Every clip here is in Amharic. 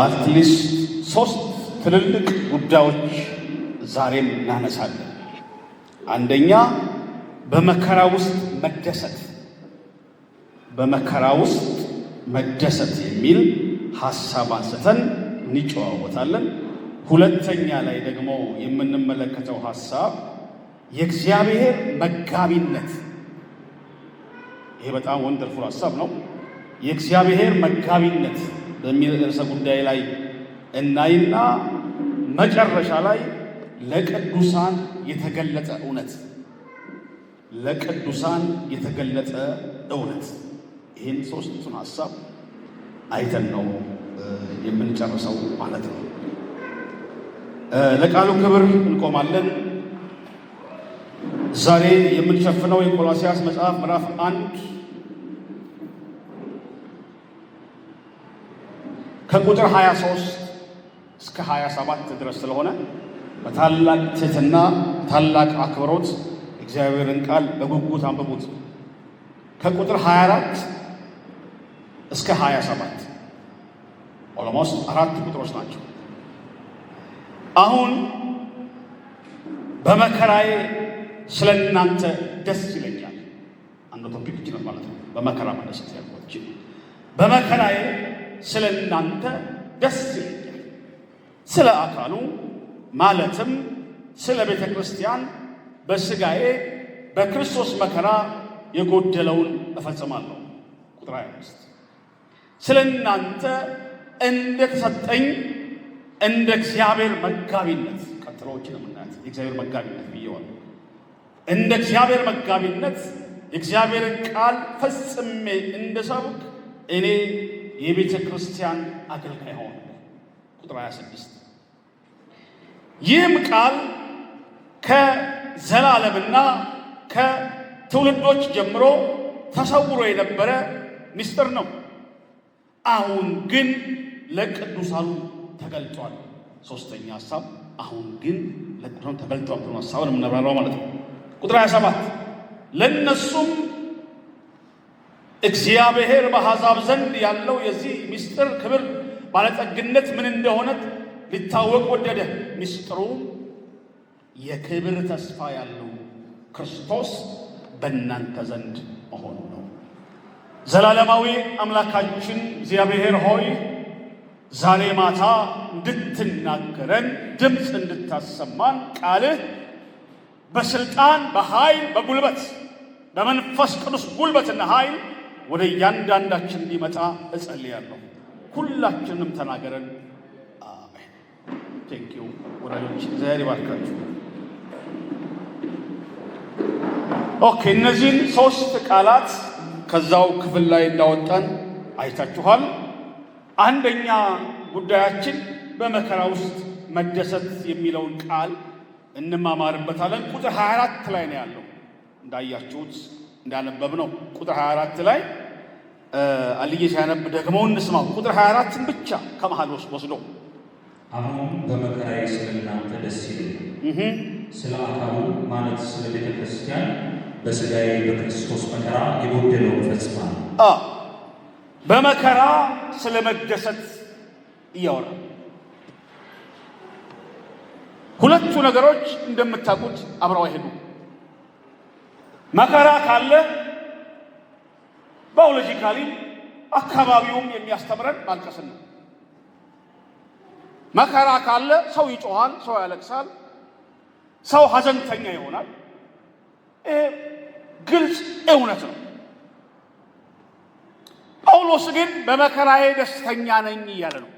አትሊስት ሶስት ትልልቅ ጉዳዮች ዛሬም እናነሳለን። አንደኛ በመከራ ውስጥ መደሰት፣ በመከራ ውስጥ መደሰት የሚል ሐሳብ አንስተን እንጨዋወታለን። ሁለተኛ ላይ ደግሞ የምንመለከተው ሐሳብ የእግዚአብሔር መጋቢነት፣ ይሄ በጣም ወንደርፉል ሐሳብ ነው። የእግዚአብሔር መጋቢነት በሚል ርዕሰ ጉዳይ ላይ እናይና መጨረሻ ላይ ለቅዱሳን የተገለጠ እውነት፣ ለቅዱሳን የተገለጠ እውነት፣ ይህን ሶስቱን ሐሳብ አይተን ነው የምንጨርሰው ማለት ነው። ለቃሉ ክብር እንቆማለን። ዛሬ የምንሸፍነው የቆላስይስ መጽሐፍ ምዕራፍ 1 ከቁጥር 23 እስከ 27 ድረስ ስለሆነ በታላቅ ትሕትና ታላቅ አክብሮት እግዚአብሔርን ቃል በጉጉት አንብቡት። ከቁጥር 24 እስከ 27 ኦልሞስት 4 ቁጥሮች ናቸው። አሁን በመከራዬ ስለ እናንተ ደስ ይለኛል። አንዱ ቶፒክ ይችላል ማለት ነው። በመከራ መደሰት ያልኩት በመከራዬ ስለ እናንተ ደስ ይለኛል፣ ስለ አካሉ ማለትም ስለ ቤተ ክርስቲያን በሥጋዬ በክርስቶስ መከራ የጎደለውን እፈጽማለሁ። ቁጥር 25 ስለ እናንተ እንደተሰጠኝ እንደ እግዚአብሔር መጋቢነት፣ ቀጥሎችን የምናያት የእግዚአብሔር መጋቢነት ብየዋል። እንደ እግዚአብሔር መጋቢነት የእግዚአብሔርን ቃል ፈጽሜ እንደሰብክ እኔ የቤተ ክርስቲያን አገልጋይ ሆነ። ቁጥር 26 ይህም ቃል ከዘላለምና ከትውልዶች ጀምሮ ተሰውሮ የነበረ ምስጢር ነው፣ አሁን ግን ለቅዱሳኑ ተገልጧል። ሶስተኛ ሐሳብ አሁን ግን ለቅዱሳኑ ተገልጧል ብሎ ሐሳቡን የምናብራራው ማለት ነው። ቁጥር 27 ለእነሱም እግዚአብሔር በአሕዛብ ዘንድ ያለው የዚህ ምስጢር ክብር ባለጠግነት ምን እንደሆነ ሊታወቅ ወደደ። ምስጢሩ የክብር ተስፋ ያለው ክርስቶስ በእናንተ ዘንድ መሆኑ ነው። ዘላለማዊ አምላካችን እግዚአብሔር ሆይ ዛሬ ማታ እንድትናገረን ድምፅ እንድታሰማን ቃልህ በስልጣን በኃይል በጉልበት በመንፈስ ቅዱስ ጉልበትና ኃይል ወደ እያንዳንዳችን እንዲመጣ እጸልያለሁ። ሁላችንም ተናገረን። አሜን። ቴንኪዩ ወዳጆች፣ እግዚአብሔር ይባርካችሁ። ኦኬ፣ እነዚህን ሶስት ቃላት ከዛው ክፍል ላይ እንዳወጣን አይታችኋል። አንደኛ ጉዳያችን በመከራ ውስጥ መደሰት የሚለውን ቃል እንማማርበታለን። ቁጥር 24 ላይ ነው ያለው። እንዳያችሁት እንዳነበብ ነው። ቁጥር 24 ላይ አልዬ ሲያነብ ደግሞ እንስማው። ቁጥር 24ን ብቻ ከመሃል ወስዶ አሁን በመከራዬ ስለ እናንተ ደስ ይለኛል፣ ስለ አካሉ ማለት ስለ ቤተ ክርስቲያን በሥጋዬ በክርስቶስ መከራ የጎደለውን እፈጽማለሁ። በመከራ ስለ መደሰት እያወራ ሁለቱ ነገሮች እንደምታውቁት አብረው አይሄዱ። መከራ ካለ ባዮሎጂካሊ አካባቢውም የሚያስተምረን ማልቀስን ነው። መከራ ካለ ሰው ይጮሃል፣ ሰው ያለቅሳል፣ ሰው ሐዘንተኛ ይሆናል። ይሄ ግልጽ እውነት ነው። ጳውሎስ ግን በመከራዬ ደስተኛ ነኝ እያለ ነው።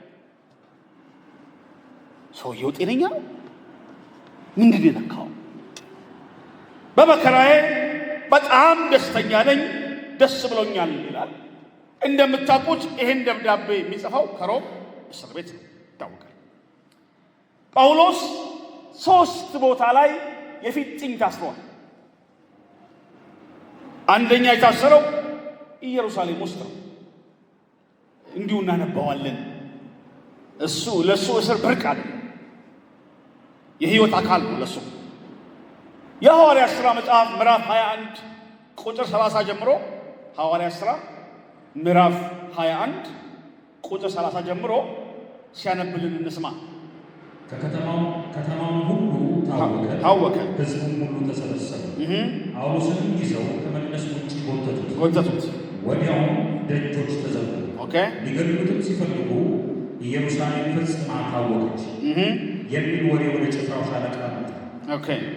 ሰውየው ጤነኛ ነው? ምንድን የነካው? በመከራዬ በጣም ደስተኛ ነኝ፣ ደስ ብሎኛል ይላል። እንደምታውቁት ይሄን ደብዳቤ የሚጽፈው ከሮም እስር ቤት ይታወቃል። ጳውሎስ 3 ቦታ ላይ የፊጥኝ ታስሯል። አንደኛ የታሰረው ኢየሩሳሌም ውስጥ ነው። እንዲሁ እናነባዋለን። ለሱ እስር ብርቅ አለ፣ የህይወት አካል ነው ለሱ። የሐዋርያት ሥራ መጽሐፍ ምዕራፍ 21 ቁጥር 30 ጀምሮ ሐዋርያት ሥራ ምዕራፍ 21 ቁጥር 30 ጀምሮ ሲያነብልን እንስማ። ከተማው ሁሉ ታወከ፣ ሕዝቡም ሁሉ ተሰበሰቡ። ጳውሎስንም ይዘው ከመቅደስ ውጭ ጎተቱት። ወዲያውም ደጆች ተዘጉ። ሊገድሉትም ሲፈልጉ ኢየሩሳሌም ፈጽማ ታወከች የሚል ወሬ ወደ ጭፍራው ሻለቃ መጣ።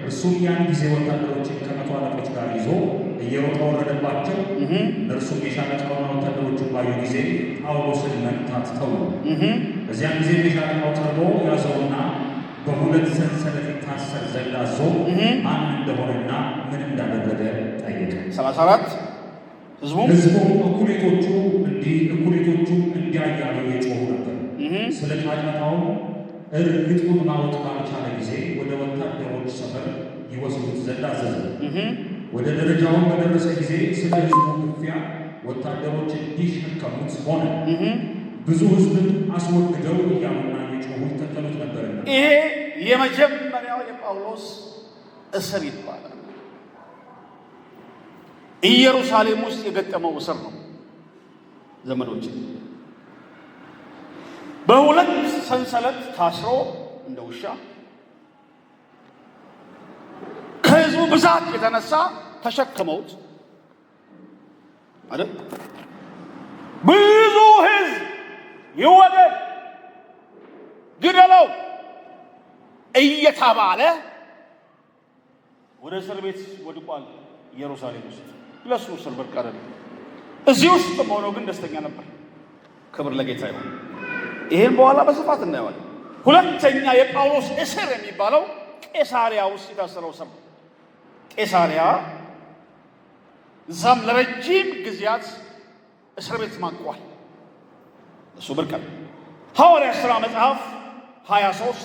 እርሱም ያን ጊዜ ወታደሮችን ከመቶ አለቆች ጋር ይዞ እየሮጠ ወረደባቸው። እነርሱም የሻለቃውን ወታደሮችን ባዩ ጊዜ ጳውሎስን መምታት ተዉ። በዚያን ጊዜ የሻለቃው ቀርቦ ያዘውና በሁለት ሰንሰለት ይታሰር ዘንድ አዞ ማን እንደሆነና ምን እንዳደረገ ጠየቀ። 34 ሕዝቡም እኩሌቶቹ እንዲያ እያሉ የጮኹ ነበር። ስለ ጫጫታውም እርግጡን ማወቅ ባልቻለ ጊዜ ወደ ወታደሮች ሰፈር ይወስዱት ዘንድ አዘዘ። ወደ ደረጃውን በደረሰ ጊዜ ስለ ሕዝቡ ግፊያ ወታደሮች እንዲሸከሙት ሆነ። ብዙ ሕዝብን አስወግደው እያሉና የጮኹ ይከተሉት ነበርና። ይሄ የመጀመሪያው የጳውሎስ እስር ይባላል። ኢየሩሳሌም ውስጥ የገጠመው እስር ነው። ዘመዶች በሁለት ሰንሰለት ታስሮ እንደ ውሻ ከሕዝቡ ብዛት የተነሳ ተሸክመውት አይደል? ብዙ ሕዝብ ይወገድ፣ ግደለው እየተባለ ወደ እስር ቤት ወድቋል። ኢየሩሳሌም ውስጥ ለሱ እስር ብርቅ አይደለም። እዚህ ውስጥ ሆኖ ግን ደስተኛ ነበር። ክብር ለጌታ ይሁን። ይሄን በኋላ በስፋት እናየዋለን። ሁለተኛ የጳውሎስ እስር የሚባለው ቄሳሪያ ውስጥ የታሰረው እስር ነው። ቄሳሪያ እዛም ለረጅም ጊዜያት እስር ቤት ማቋል። እሱ ብርቅ ነው። ሐዋርያት ሥራ መጽሐፍ 23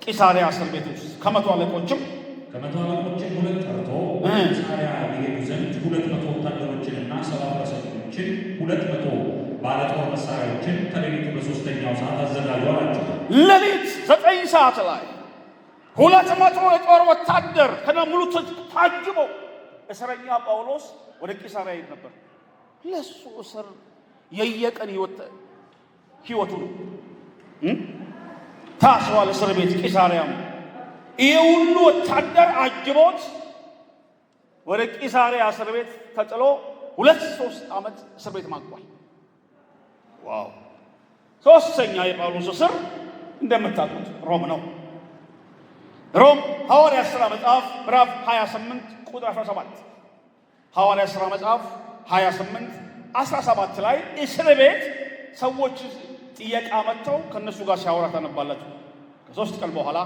ቂሳሪያ እስር ቤት ውስጥ ከመቶ አለቆችም ሁለት ጠርቶ ቂሳሪያ ሊሄዱ ዘንድ 200 ወታደሮችንና 70 ፈረሰኞችን 200 ባለጦር መሳሪያዎችን ከሌሊቱ በ3ኛው ሰዓት አዘጋጁ አላቸው። ሌሊት 9 ሰዓት ላይ 200 የጦር ወታደር ከነሙሉ ታጅቦ እስረኛ ጳውሎስ ወደ ቂሳሪያ ይሄድ ነበር። ለሱ እስር የየቀን ህይወቱ ነው። ታስሯል እስር ቤት ቂሳሪያም። ይሄ ሁሉ ወታደር አጅቦት ወደ ቂሳሪያ እስር ቤት ተጥሎ 2-3 ዓመት እስር ቤት ማቋል። ዋው! ሶስተኛ የጳውሎስ እስር እንደምታውቁት ሮም ነው። ሮም ሐዋርያት ሥራ መጽሐፍ ምዕራፍ 28 ቁጥር 17 ሐዋርያት ሥራ መጽሐፍ 28-17 ላይ እስር ቤት ሰዎች ጥየቃ መጥተው ከነሱ ጋር ሲያወራ ታነባላችሁ። ከሶስት ቀን በኋላ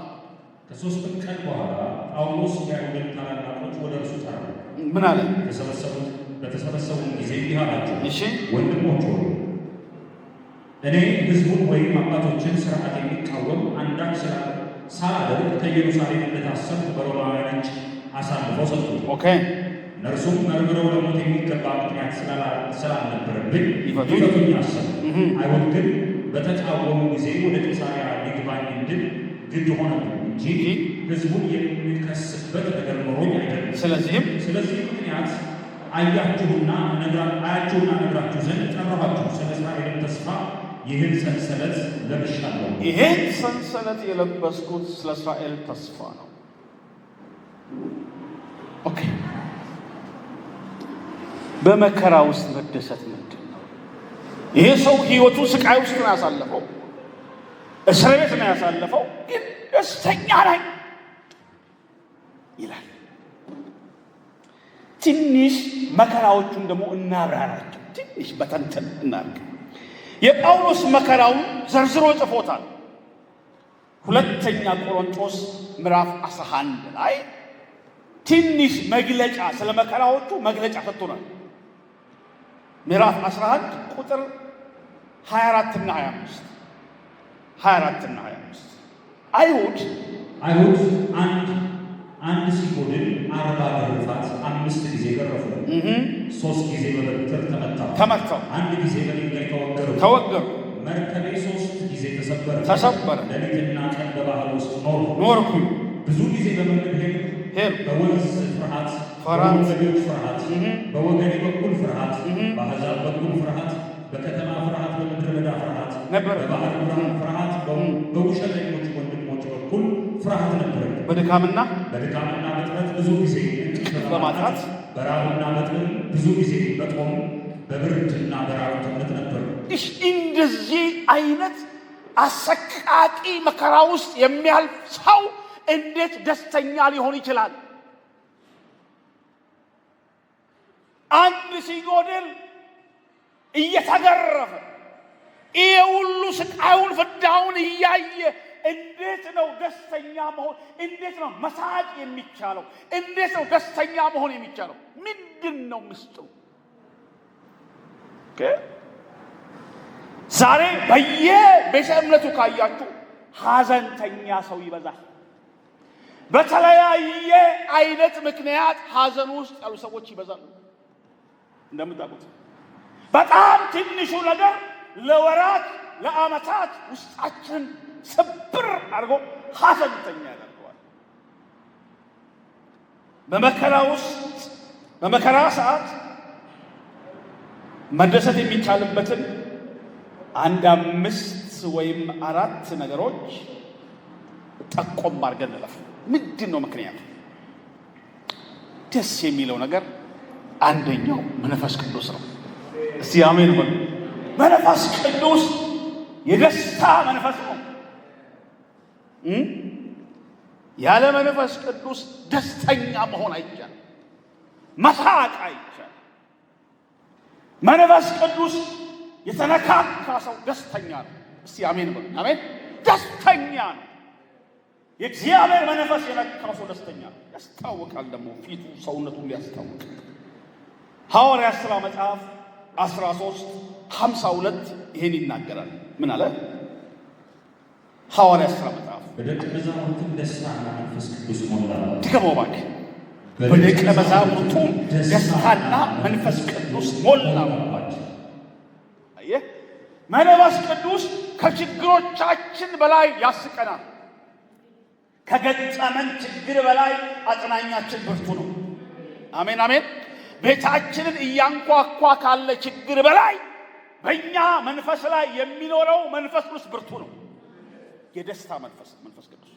ጳውሎስ የአይሁድን ታላላቆች ወደ እርሱ ጠራ። ምን አለ? በተሰበሰቡ ጊዜ እንዲህ አላቸው፣ እሺ ወንድሞች ሆይ እኔ ሕዝቡን ወይም አባቶችን ሥርዓት የሚቃወም አንዳች ሥራ ሳላደርግ ከኢየሩሳሌም እንደታሰርኩ በሮማውያን እጅ አሳልፈው ሰጡኝ። እነርሱም መርምረው ለሞት የሚገባ ምክንያት ስላልነበረብኝ ሊፈቱኝ አሰቡ። አይሁድ ግን በተቃወሙ ጊዜ ወደ ቂሳሪያ ሊግባኝ እንድል ግድ ሆነብኝ እንጂ ሕዝቡን የሚከስበት ነገር ኖሮኝ አይደለም። ስለዚህ ምክንያት አያችሁና ነግራችሁ ዘንድ ጠራኋችሁ። ስለ እስራኤልም ተስፋ ይህን ሰንሰለት ለብሻለሁ። ይህን ሰንሰለት የለበስኩት ስለ እስራኤል ተስፋ ነው። ኦኬ። በመከራ ውስጥ መደሰት ምንድን ነው? ይሄ ሰው ህይወቱ ስቃይ ውስጥ ነው ያሳለፈው፣ እስር ቤት ነው ያሳለፈው፣ ግን ደስተኛ ነኝ ይላል። ትንሽ መከራዎቹን ደግሞ እናብራራቸው፣ ትንሽ በተንተን እናርግ። የጳውሎስ መከራውን ዘርዝሮ ጽፎታል። ሁለተኛ ቆሮንቶስ ምዕራፍ 11 ላይ ትንሽ መግለጫ ስለ መከራዎቹ መግለጫ ሰጥቶናል። ምዕራፍ 11 ቁጥር 24 እና 25 አይሁድ አንድ ሲጎድል 40 ግርፋት 5 ጊዜ ገረፉ። 3 ጊዜ በበትር ተመታው። 1 ጊዜ በድንጋይ ተወገሩ። መርከቤ 3 ጊዜ ተሰበረ። ሌሊትና ቀን በባህር ውስጥ ኖርኩ። ብዙ ጊዜ በመንገድ ሄድኩ። በወንዝ በወገኖች ፍርሃት፣ በወገኔ በኩል ፍርሃት፣ በአሕዛብ በኩል ፍርሃት፣ በከተማ ፍርሃት፣ በምድረ በዳ ፍርሃት፣ በባህር ፍርሃት፣ በውሸተኞች ወንድሞች በኩል ፍርሃት ነበር። በድካምና በጥረት ብዙ ጊዜ በማጣት በራብና በጥም ብዙ ጊዜ በጦም በብርድና በራቁትነት ነበር። እንደዚህ አይነት አሰቃቂ መከራ ውስጥ የሚያልፍ ሰው እንዴት ደስተኛ ሊሆን ይችላል? አንድ ሲጎድል እየተገረፈ ይሄ ሁሉ ስቃዩን ፍዳውን እያየ እንዴት ነው ደስተኛ መሆን? እንዴት ነው መሳቅ የሚቻለው? እንዴት ነው ደስተኛ መሆን የሚቻለው? ምንድን ነው ምስጢሩ? ዛሬ በየቤተ እምነቱ ካያችሁ ሐዘንተኛ ሰው ይበዛል። በተለያየ አይነት ምክንያት ሐዘን ውስጥ ያሉ ሰዎች ይበዛሉ። እንደምታውቁት በጣም ትንሹ ነገር ለወራት ለዓመታት ውስጣችንን ስብር አድርጎ ሐዘንተኛ ያደርገዋል። በመከራ ውስጥ በመከራ ሰዓት መደሰት የሚቻልበትን 5 ወይም 4 ነገሮች ጠቆም አድርገን እንለፍ። ምንድን ነው ምክንያቱ? ደስ የሚለው ነገር አንደኛው መንፈስ ቅዱስ ነው። እስቲ አሜን በሉ። መንፈስ ቅዱስ የደስታ መንፈስ ነው። ያለ መንፈስ ቅዱስ ደስተኛ መሆን አይቻልም። መሳቅ አይቻልም። መንፈስ ቅዱስ የተነካካ ሰው ደስተኛ ነው። እስቲ አሜን በሉ። አሜን። ደስተኛ ነው። የእግዚአብሔር መንፈስ የነካው ሰው ደስተኛ ነው። ያስታውቃል። ደግሞ ፊቱ ሰውነቱን ሊያስታውቅ ሐዋርያት ሥራ መጽሐፍ 13:52 ይሄን ይናገራል። ምን አለ? ሐዋርያት ሥራ መጽሐፍ በደቀ መዛሙርቱም ደስታና መንፈስ ቅዱስ ሞላባቸው። ድገመው እባክህ። በደቀ መዛሙርቱም ደስታና መንፈስ ቅዱስ ሞላባቸው። አየህ፣ መንፈስ ቅዱስ ከችግሮቻችን በላይ ያስቀናል። ከገጠመን ችግር በላይ አጽናኛችን ብርቱ ነው። አሜን አሜን። ቤታችንን እያንኳኳ ካለ ችግር በላይ በእኛ መንፈስ ላይ የሚኖረው መንፈስ ቅዱስ ብርቱ ነው። የደስታ መንፈስ ቅዱስ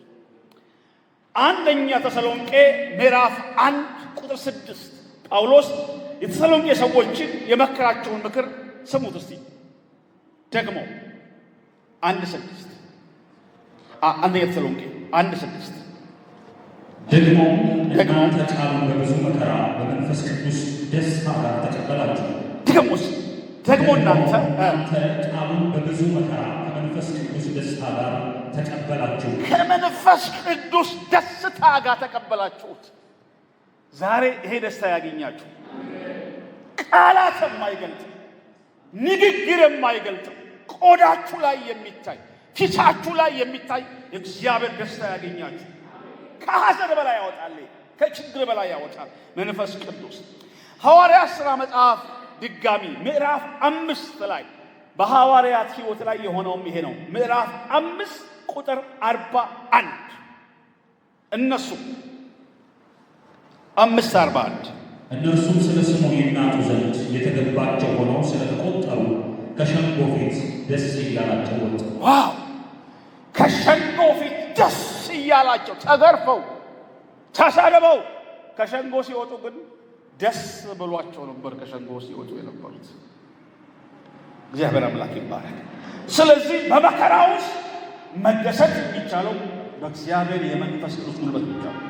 አንደኛ ተሰሎንቄ ምዕራፍ 1:6 ጳውሎስ የተሰሎንቄ ሰዎችን የመከራቸውን ምክር ስሙት እስቲ። ደግሞ 1:6 አንደኛ ተሰሎንቄ 1:6 ደግሞ እናንተ ቃሉን በብዙ መከራ በመንፈስ ቅዱስ ደስታ ጋር ተቀበላችሁ። ደግሞ እናንተ ቃሉን በብዙ መከራ ከመንፈስ ቅዱስ ደስታ ጋር ተቀበላችሁ። ከመንፈስ ቅዱስ ደስታ ጋር ተቀበላችሁት። ዛሬ ይሄ ደስታ ያገኛችሁ ቃላት የማይገልጥ ንግግር የማይገልጥ ቆዳችሁ ላይ የሚታይ ፊታችሁ ላይ የሚታይ የእግዚአብሔር ደስታ ያገኛችሁ። ከሐዘን በላይ ያወጣል። ከችግር በላይ ያወጣል መንፈስ ቅዱስ። ሐዋርያት ሥራ መጽሐፍ ድጋሚ ምዕራፍ 5 ላይ በሐዋርያት ሕይወት ላይ የሆነውም ይሄ ነው። ምዕራፍ 5:41 እነሱ 5:41 እነርሱም ስለ ስሙ ይናቁ ዘንድ የተገባቸው ሆነው ስለተቆጠሩ ከሸንጎ ፊት ደስ እያላቸው ወጡ። ዋው! ከሸንጎ ፊት ደስ እያላቸው ተገርፈው ተሰድበው ከሸንጎ ሲወጡ ግን ደስ ብሏቸው ነበር። ከሸንጎ ሲወጡ የነበሩት እግዚአብሔር አምላክ ይባረክ። ስለዚህ በመከራ ውስጥ መደሰት የሚቻለው በእግዚአብሔር የመንፈስ ቅዱስ ጉልበት ብቻ ነው።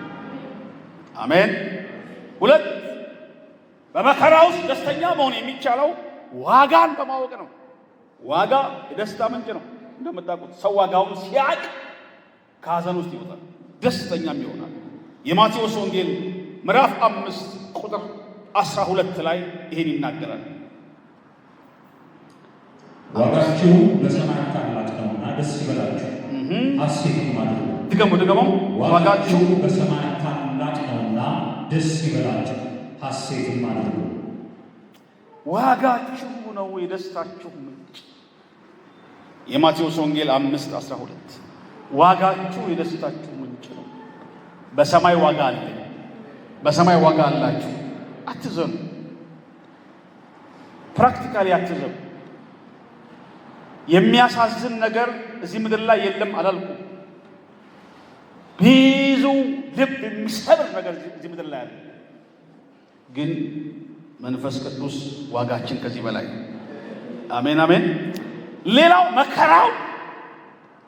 አሜን። 2 በመከራ ውስጥ ደስተኛ መሆን የሚቻለው ዋጋን በማወቅ ነው። ዋጋ የደስታ ምንጭ ነው። እንደምታውቁት ሰው ዋጋውን ሲያቅ ከሐዘን ውስጥ ይወጣል፣ ደስተኛም ይሆናል። የማቴዎስ ወንጌል ምዕራፍ 5:12 ላይ ይሄን ይናገራል። ዋጋችሁ በሰማይ ታላቅ ነውና ደስ ይበላችሁ፣ ሐሴትም አድርጉ። ድገመው። ዋጋችሁ በሰማይ ታላቅ ነውና ደስ ይበላችሁ፣ ሐሴትም አድርጉ። ዋጋችሁ ነው የደስታችሁ ምንጭ። የማቴዎስ ወንጌል 5:12 ዋጋችሁ የደስታችሁ ምንጭ ነው። በሰማይ ዋጋ አለ፣ በሰማይ ዋጋ አላችሁ። አትዘኑ። ፕራክቲካሊ አትዘኑ። የሚያሳዝን ነገር እዚህ ምድር ላይ የለም አላልኩም። ብዙ ልብ የሚሰብር ነገር እዚህ ምድር ላይ አለ። ግን መንፈስ ቅዱስ ዋጋችን ከዚህ በላይ። አሜን አሜን። ሌላው መከራው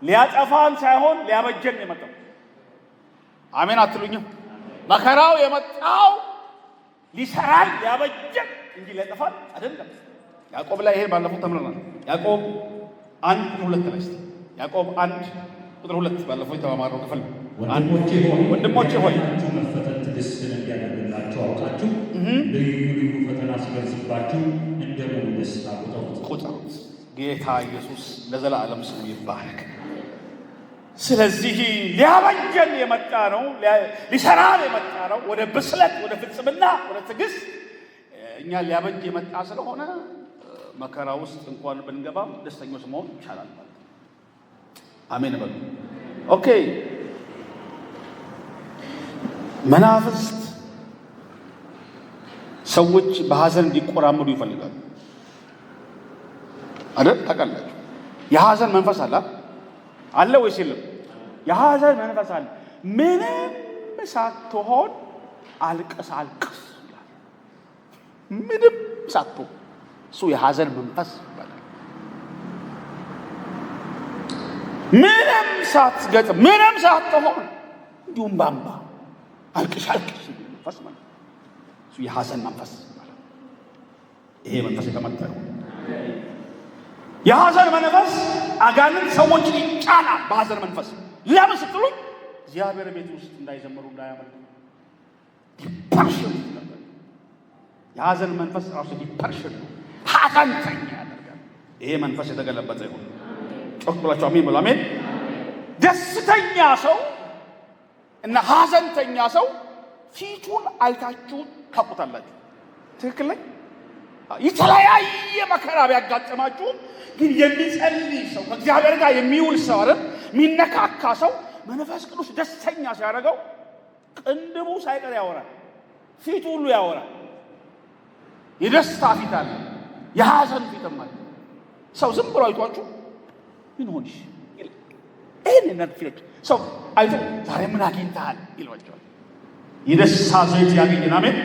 ሊያጠፋን ሳይሆን ሊያበጀን የመጣው። አሜን አትሉኝም? መከራው የመጣው ሊሰራን ሊያበጀን እንጂ ሊያጠፋን አይደለም። ያዕቆብ ላይ ይሄን ባለፈው ተምረናል። ያዕቆብ 1:2 ላይ ያዕቆብ 1:2 ባለፈው የተማማረው ክፍል ወንድሞቼ ሆይ መፈተን ትዕግስትን እንዲያደርግላችሁ አውቃችሁ ልዩ ልዩ ፈተና ሲደርስባችሁ እንደ ሙሉ ደስታ ቁጠሩት። ጌታ ኢየሱስ ለዘላለም ስሙ ይባረክ። ስለዚህ ሊያበጀን የመጣ ነው፣ ሊሰራን የመጣ ነው። ወደ ብስለት፣ ወደ ፍጽምና፣ ወደ ትዕግስት እኛ ሊያበጅ የመጣ ስለሆነ መከራ ውስጥ እንኳን ብንገባም ደስተኞች መሆን ይቻላል ማለት ነው። አሜን በሉ። ኦኬ። መናፍስት ሰዎች በሐዘን እንዲቆራመዱ ይፈልጋሉ አይደል? ታውቃላችሁ። የሐዘን መንፈስ አለ ወይስ የለም? የሐዘን መንፈስ አለ። ምንም ሳትሆን አልቅስ ይላል። ምንም ሳትሆን እሱ የሐዘን መንፈስ ይባላል። ምንም ሳትገጥም ምንም ሳትሆን እንዲሁም ባምባ አልቅስ መንፈስ ማለት እሱ የሐዘን መንፈስ ይባላል። ይሄ መንፈስ የተመታ ነው። የሐዘን መንፈስ አጋንንት ሰዎችን ይጫናል። በሐዘን መንፈስ ለምን ስትሉኝ እግዚአብሔር ቤት ውስጥ እንዳይዘምሩ እንዳያመልኩ ዲፐርሽን ይላል። የሐዘን መንፈስ ራሱ ዲፐርሽን ነው። ሐዘንተኛ ያደርጋል። ይሄ መንፈስ የተገለበጠ ይሁን። ጮክ ብላችሁ አሜን በሉ። አሜን። ደስተኛ ሰው እና ሐዘንተኛ ሰው ፊቱን አይታችሁ ታውቁታላችሁ። ትክክል ላይ የተለያየ መከራ ቢያጋጥማችሁ ግን የሚጸልይ ሰው ከእግዚአብሔር ጋር የሚውል ሰው አይደል? የሚነካካ ሰው መንፈስ ቅዱስ ደስተኛ ሲያደርገው ቅንድቡ ሳይቀር ያወራል፣ ፊቱ ሁሉ ያወራል። የደስታ ፊት አለ፣ የሐዘን ፊትም አለ። ሰው ዝም ብሎ አይቷችሁ ምን ሆንሽ ይሄን ፊት ሰው አይቶ ዛሬ ምን አግኝተሃል ይሏቸዋል። የደስታ ዘይት ያገኘን። አሜን።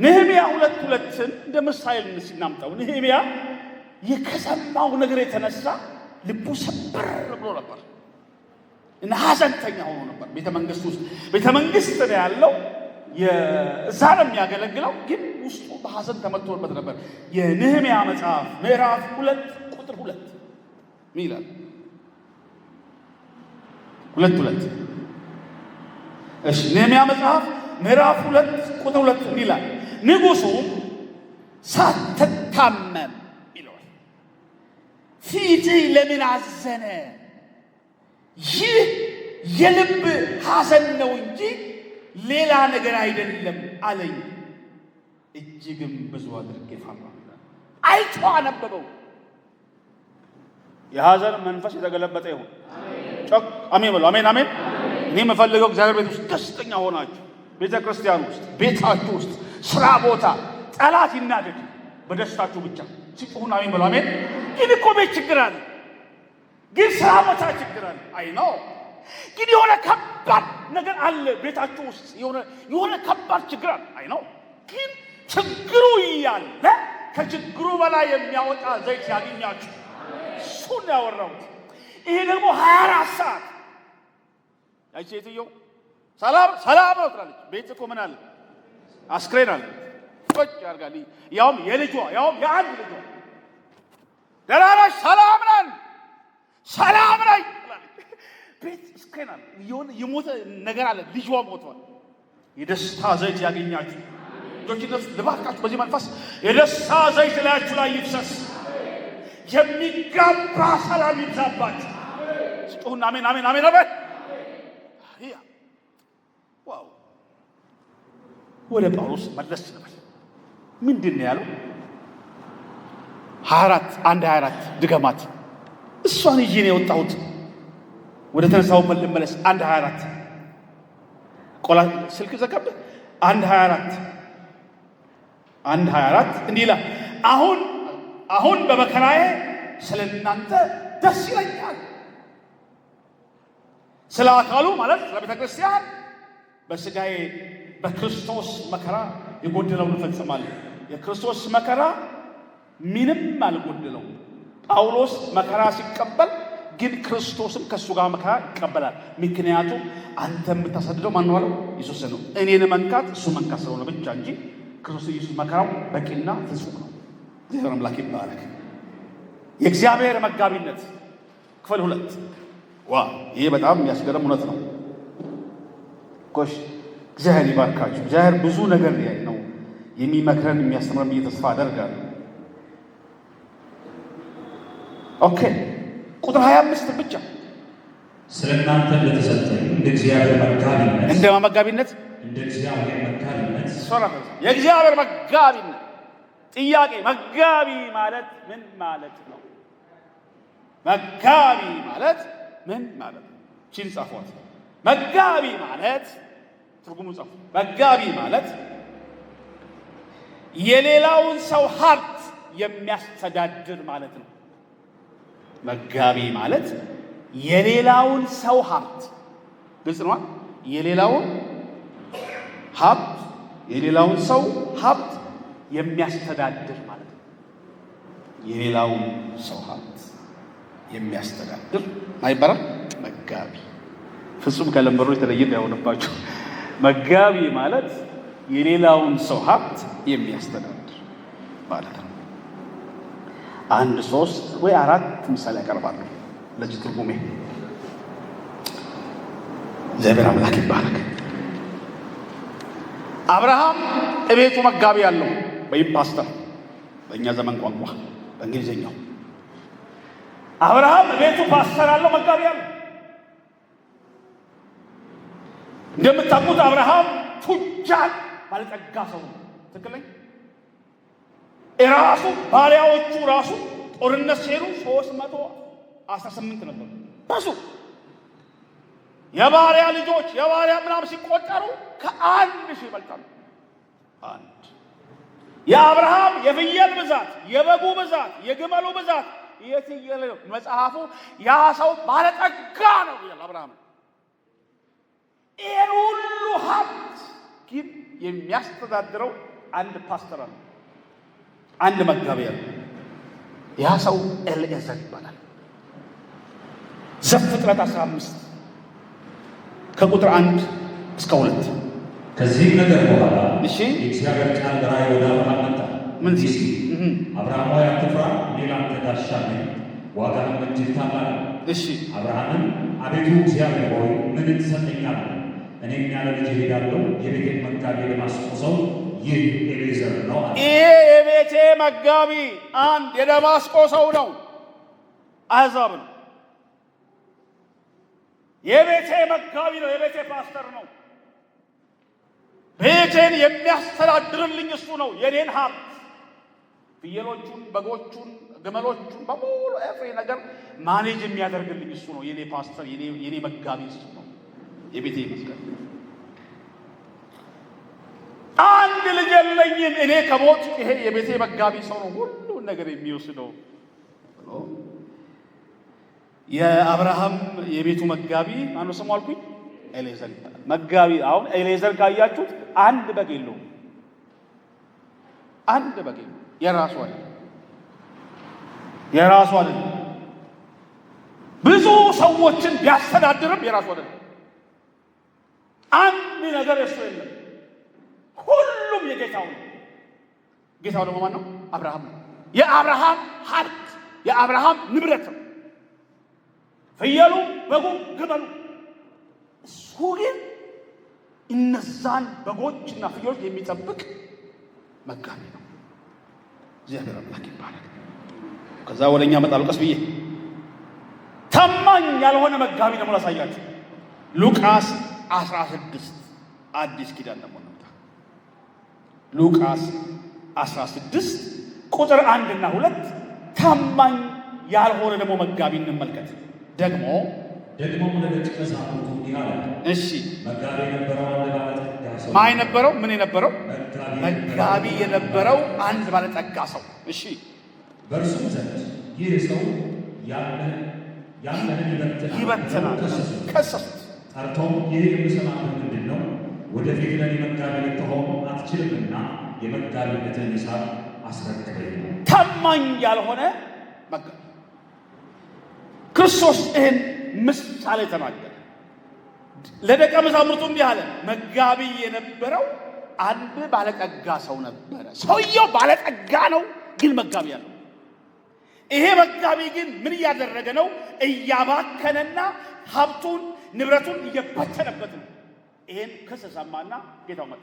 ነህምያ 2:2 እንደ ምሳሌ እናምጣው። ነህምያ የከሰማው ነገር የተነሳ ልቡ ሰበር ብሎ ነበር እና ሐዘንተኛ ሆኖ ነበር። ቤተ መንግስት ነው ያለው፣ እዛ ነው የሚያገለግለው፣ ግን ውስጡ በሐዘን ተመትቶበት ነበር። የነህምያ መጽሐፍ ምዕራፍ 2:2 ምን ይላል? 2:2 እሺ፣ ነህምያ መጽሐፍ ምዕራፍ 2:2 ምን ይላል? ንጉሡም ሳትታመም ይለዋል፣ ፊትህ ለምን አዘነ? ይህ የልብ ሐዘን ነው እንጂ ሌላ ነገር አይደለም አለኝ። እጅግም ብዙ አድርጌ ፈራሁ። አይቶ አነበበው። የሐዘን መንፈስ የተገለበጠ ይሁን። ጮክ አሜን በሉ። አሜን አሜን። እኔ የምፈልገው እግዚአብሔር ቤት ውስጥ ደስተኛ ሆናችሁ፣ ቤተ ክርስቲያን ውስጥ፣ ቤታችሁ ውስጥ፣ ስራ ቦታ ጠላት ይናደድ በደስታችሁ ብቻ ሲጮሁን አሜን በሉ። አሜን። ግን እኮ ቤት ችግር አለ፣ ግን ስራ ቦታ ችግር አለ። አይ ነው ግን የሆነ ከባድ ነገር አለ ቤታችሁ ውስጥ የሆነ ከባድ ችግር አለ። አይ ነው ግን ችግሩ እያለ ከችግሩ በላይ የሚያወጣ ዘይት ያገኛችሁ እሱን ያወራሁት። ይሄ ደግሞ 24 ሰዓት ያቺ ሴትዮ ሰላም ነው ትላለች። ቤት እኮ ምን አለ? አስክሬን አለ። ቁጭ ያርጋል። ያውም የአንድ ልጇ ደህና ነሽ? ሰላም ነን፣ ሰላም ነኝ ትላለች። ቤት አስክሬን አለ። የሞተ ነገር አለ። ልጇ ሞቷል። የደስታ ዘይት ያገኛችሁ ልጆችነት ልባርካችሁ። በዚህ መንፈስ የደስታ ዘይት ላያችሁ ላይ ይፍሰስ። የሚጋባ ሰላም ይብዛባችሁ። ስጡና አሜን አሜን አሜን አሜን። ዋው! ወደ ጳውሎስ መለስ ነበር። ምንድን ነው ያለው? 24 ድገማት። እሷን ይዤ ነው የወጣሁት። ወደ ተነሳው መለስ 1:24 ቆላ ስልክ ዘጋብህ። 1:24 እንዲህ ይላል፣ አሁን በመከራዬ ስለ እናንተ ደስ ይለኛል። ስለ አካሉ ማለት ስለ ቤተ ክርስቲያን በሥጋዬ በክርስቶስ መከራ የጎደለውን እፈጽማለሁ። የክርስቶስ መከራ ምንም አልጎደለው። ጳውሎስ መከራ ሲቀበል ግን ክርስቶስም ከእሱ ጋር መከራ ይቀበላል። ምክንያቱም አንተ የምታሳድደው ማን ነው አለው? ኢየሱስ ነው። እኔን መንካት እሱ መንካት ስለሆነ ብቻ እንጂ ክርስቶስ ኢየሱስ መከራው በቂና ፍጹም ነው። እግዚአብሔር አምላክ ይባረክ። የእግዚአብሔር መጋቢነት ክፍል 2 ይሄ በጣም የሚያስገርም እውነት ነው። ጎሽ እግዚአብሔር ይባርካችሁ። እግዚአብሔር ብዙ ነገር ነው የሚመክረን የሚያስተምረን ብዬ ተስፋ አደርጋለሁ። ኦኬ ቁጥር 25 ብቻ ስለ እናንተ እንደተሰጠኝ እንደ እግዚአብሔር መጋቢነት የእግዚአብሔር መጋቢነት። ጥያቄ መጋቢ ማለት ምን ማለት ነው? መጋቢ ማለት ምን ማለት ነው? ቺን ጻፏት። መጋቢ ማለት ትርጉሙ ጻፉ። መጋቢ ማለት የሌላውን ሰው ሀብት የሚያስተዳድር ማለት ነው። መጋቢ ማለት የሌላውን ሰው ሀብት፣ ግልጽ ነው። የሌላውን ሰው ሀብት የሚያስተዳድር ማለት ነው። የሌላውን ሰው ሀብት የሚያስተዳድር አይባልም መጋቢ። ፍጹም ከለምበሩ የተለየ እንዳይሆንባችሁ። መጋቢ ማለት የሌላውን ሰው ሀብት የሚያስተዳድር ማለት ነው። 1 3 ወይ 4 ምሳሌ ያቀርባለሁ ለዚህ ትርጉሜ። እግዚአብሔር አምላክ ይባረክ። አብርሃም እቤቱ መጋቢ ያለው ወይም ፓስተር በእኛ ዘመን ቋንቋ በእንግሊዝኛው አብርሃም እቤቱ ፓስተር ያለው መጋቢ ያለው። እንደምታውቁት አብርሃም ቱጃር ባለጠጋ ሰው ነው። ትክክለኛ እራሱ ባሪያዎቹ ራሱ ጦርነት ሲሄዱ 318 ነበሩ። ብዙ የባሪያ ልጆች የባሪያ ምናምን ሲቆጠሩ ከ1000 ይበልጣሉ። የአብርሃም የፍየል ብዛት፣ የበጉ ብዛት፣ የግመሉ ብዛት የትየለ ነው። መጽሐፉ ያ ሰው ባለጠጋ ነው ይላል አብርሃም። ይሄን ሁሉ ሀብት ግን የሚያስተዳድረው አንድ ፓስተር ነው፣ አንድ መጋቢ ነው። ያ ሰው ኤልኤዘር ይባላል። ዘፍጥረት 15 ከቁጥር 1 እስከ 2። ከዚህ ነገር በኋላ የእግዚአብሔር ቃል በራእይ ወደ አብርሃም መጣ። ምን ሲል? አብርሃም ሆይ አትፍራ፣ እኔ ለአንተ ጋሻ ነኝ፣ ዋጋህም እጅግ ታላቅ ነው። አብርሃምም አቤቱ እግዚአብሔር ሆይ ምን ትሰጠኛለህ? እኔም ያለ ልጅ እሄዳለሁ፣ የቤቴን መጋቢ የደማስቆ ሰው ይህ ኤሊኤዘር ነው አለ። ይሄ የቤቴ መጋቢ አንድ የደማስቆ ሰው ነው፣ አሕዛብ ነው። የቤቴ መጋቢ ነው፣ የቤቴ ፓስተር ነው። ቤቴን የሚያስተዳድርልኝ እሱ ነው። የኔን ሀብት ፍየሎቹን፣ በጎቹን፣ ግመሎቹን በሙሉ ኤፍሬ ነገር ማኔጅ የሚያደርግልኝ እሱ ነው። የኔ ፓስተር፣ የኔ መጋቢ እሱ ነው። የቤቴ መጋቢ። አንድ ልጅ የለኝም እኔ ከሞት ይሄ የቤቴ መጋቢ ሰው ነው ሁሉን ነገር የሚወስደው። የአብርሃም የቤቱ መጋቢ ማነው ስሙ አልኩኝ? ኤሊኤዘር ይባላል። መጋቢ አሁን ኤሊኤዘር ካያችሁት አንድ በግ የለውም። አንድ በግ የለውም። የራሱ አይደለም። ብዙ ሰዎችን ቢያስተዳድርም የራሱ አይደለም። አንድ ነገር የሱ የለም። ሁሉም የጌታው ነው። ጌታው ደግሞ ማን ነው? አብርሃም ነው። የአብርሃም ሀብት የአብርሃም ንብረት ነው። ፍየሉ፣ በጉ፣ ግመሉ። እሱ ግን እነዛን በጎችና ፍየሎች የሚጠብቅ መጋቢ ነው። እግዚአብሔር አምላክ ይባላል። ከዛ ወደኛ መጣሉ ቀስ ብዬ ታማኝ ያልሆነ መጋቢ ደግሞ ላሳያችሁ። ሉቃስ 16 አዲስ ኪዳን ደግሞ ነው። ሉቃስ 16 ቁጥር 1 እና 2 ታማኝ ያልሆነ ደግሞ መጋቢ እንመልከት። ደግሞ ለደቀ መዛሙርቱ እንዲህ አለ። እሺ መጋቢ የነበረው አንድ ባለጠጋ ማን ነበረው? ምን የነበረው? መጋቢ የነበረው አንድ ባለጠጋ ሰው። እሺ በእርሱም ዘንድ ይህ ሰው ያለንን ይበትናል ከሰሱት። ጠርቶም ይህ የምሰማህ ምንድን ነው? ወደፊት ለእኔ መጋቢ ልትሆን አትችልምና የመጋቢነትን ሂሳብ አስረክበኝ። ታማኝ ያልሆነ መጋቢ። ክርስቶስ ይህን ምሳሌ ተናገረ ለደቀ መዛሙርቱ እንዲህ አለ። መጋቢ የነበረው አንድ ባለጠጋ ሰው ነበረ። ሰውየው ባለጠጋ ነው፣ ግን መጋቢ ያለው። ይሄ መጋቢ ግን ምን እያደረገ ነው? እያባከነና ሀብቱን ንብረቱን እየበተነበት ነው። ይሄን ክስ ሰማና ጌታው መጣ።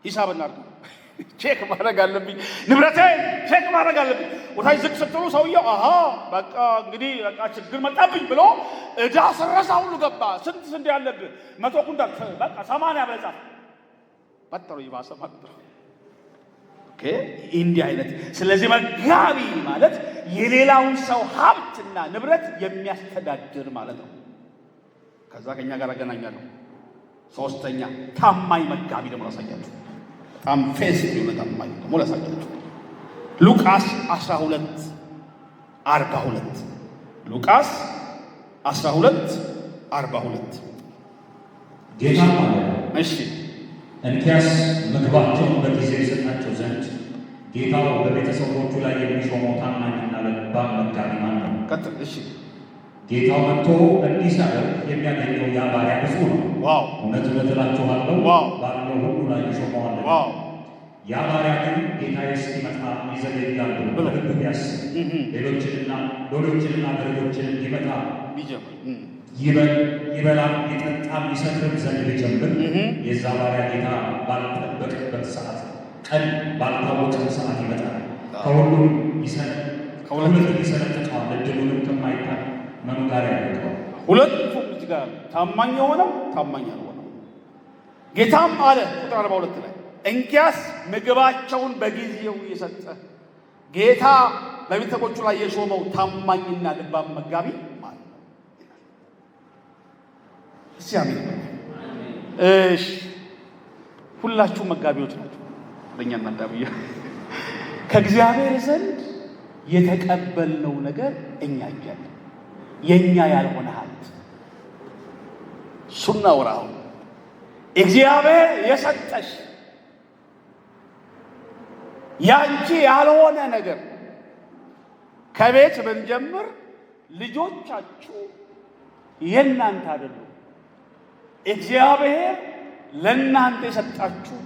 ሂሳብ እናድርግ፣ ቼክ ማድረግ አለብኝ፣ ንብረቴን ቼክ ማድረግ አለብኝ። ወታይ ዝቅ ስትሉ ሰውየው በቃ እንግዲህ በቃ ችግር መጣብኝ ብሎ ዕዳ ሰረሳ ሁሉ ገባ። ስንት ያለብህ? 100 ኩንታል በቃ 80 በዛ በጥሩ ይባሰ ማለት ነው። ኦኬ እንዲህ አይነት። ስለዚህ መጋቢ ማለት የሌላውን ሰው ሀብትና ንብረት የሚያስተዳድር ማለት ነው። ከዛ ከኛ ጋር አገናኛለሁ። ሶስተኛ ታማኝ መጋቢ ደግሞ ላሳያችሁ። በጣም ፌስ የሆነ ታማኝ ደግሞ ላሳያችሁ። ሉቃስ 12:42 ሉቃስ 12:42 ጌታ ማለት እሺ እንኪያስ ምግባቸውን በጊዜ የሰጣቸው ዘንድ ጌታው በቤተሰቦቹ ላይ የሚሾመው ታማኝና ለባም መጋቢ ማን ነው? ቀጥል። እሺ ጌታው መጥቶ እንዲህ ሲያደርግ የሚያገኘው ያ ባሪያ ብዙ ነው። ዋው! እውነት እላችኋለሁ ባለው ሁሉ ላይ ይሾመዋል። ዋው! ያ ባሪያ ግን ጌታዬ እስኪመጣ ይዘገያል ብሎ በልቡ ቢያስብ ሎሌዎችንና ገረዶችን ሊመታ ይበላም ይጠጣም ይሰክርም ዘንድ ቢጀምር የዛ ባሪያ ጌታ ባልጠበቀበት ሰዓት፣ ቀን ባልታወቀም ሰዓት ይመጣል። ከሁሉም ይሰነጥቀዋል፣ እድሉንም ከማይታል መኑ ጋር ያደርገዋል። ሁለቱም እዚህ ጋር ታማኝ የሆነው ታማኝ ያልሆነው። ጌታም አለ ቁጥር 42 ላይ እንኪያስ ምግባቸውን በጊዜው የሰጠ ጌታ በቤተሰቦቹ ላይ የሾመው ታማኝና ልባም መጋቢ ማለት ነው። እስቲ አሜን። እሺ ሁላችሁ መጋቢዎች ናችሁ። ለኛ እናዳብያ ከእግዚአብሔር ዘንድ የተቀበልነው ነገር እኛ እያለ የኛ ያልሆነ ሀብት ሱና ወራው እግዚአብሔር የሰጠሽ ያንቺ ያልሆነ ነገር ከቤት ብንጀምር ልጆቻችሁ የእናንተ አይደሉም። እግዚአብሔር ለእናንተ የሰጣችሁ